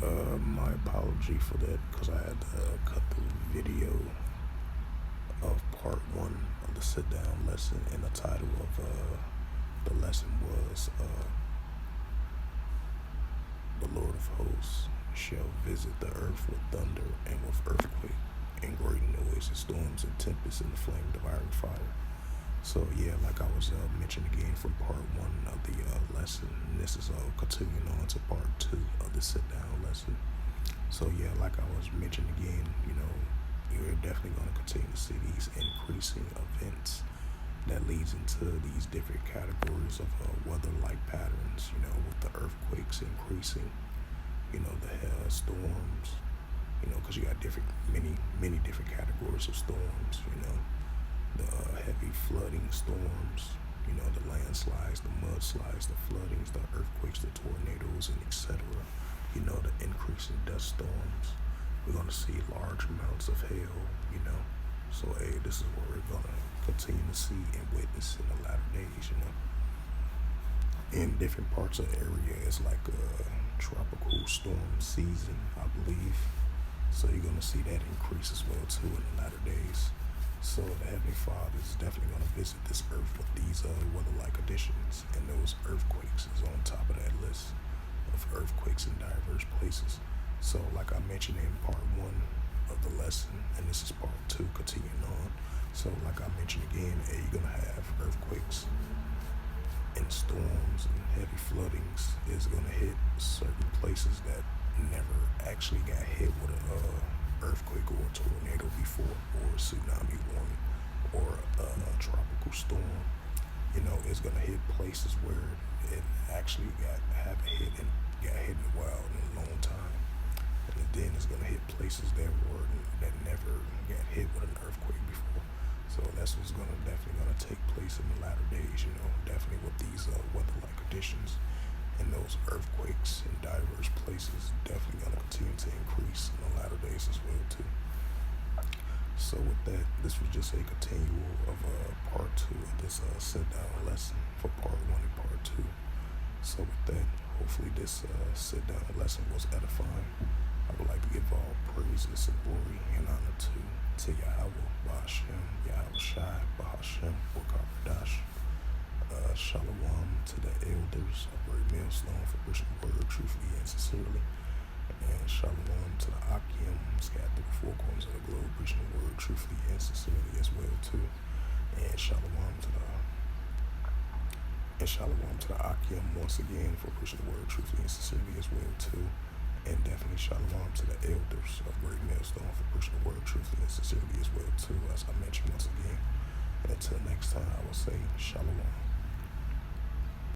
My apology for that because I had to cut the video of part one of the sit down lesson, and the title of the lesson was The Lord of Hosts shall visit the earth with thunder and with earthquake and great noise and storms and tempests and the flame devouring fire. So yeah, like I was mentioning again from part one of the lesson, and this is continuing on to part two of the sit down lesson. So yeah, like I was mentioning again, you're definitely going to continue to see these increasing events that leads into these different categories of weather-like patterns, with the earthquakes increasing, the storms, because you got many different categories of storms, the heavy flooding storms, the landslides, the mudslides, the floodings, the earthquakes, the tornadoes, and etc. The increase in dust storms. We're going to see large amounts of hail, So, hey, this is what we're going to continue to see and witness in the latter days, In different parts of the area, it's like a tropical storm season, I believe. So you're going to see that increase as well, too, in the latter days. So the Heavenly Father is definitely going to visit this earth with these weather-like conditions, and those earthquakes is on top of that list of earthquakes in diverse places. So like I mentioned in part one of the lesson, and this is part two continuing on. So like I mentioned again, you're going to have earthquakes and storms and heavy floodings is going to hit certain places that never actually got hit with an earthquake or a tornado before, or a tsunami warning, or a tropical storm. It's going to hit places where it actually haven't hit and got hit in a while, in a long time. And then it's going to hit places that never got hit with an earthquake before. So that's what's definitely going to take place in the latter days, definitely with these weather-like conditions. And those earthquakes in diverse places definitely going to continue to increase in the latter days as well, too. So with that, this was just a continual of part two of this sit-down lesson for part one and part two. So with that, hopefully this sit-down lesson was edifying. I would like to give all praises and glory and honor to Yahweh, Bahashem, Yahweh Shai, Bahashem, Wakabadash. Shalom to the elders of Great Millstone for preaching the word truthfully and sincerely. And shalom to the Akim scattered through the four corners of the globe, preaching the word truthfully and sincerely as well too. And shalom to the Akim once again for preaching the word truthfully and sincerely as well too. And definitely shalom to the elders of Great Millstone for preaching the word truthfully and sincerely as well too, as I mentioned once again. And until next time, I will say shalom.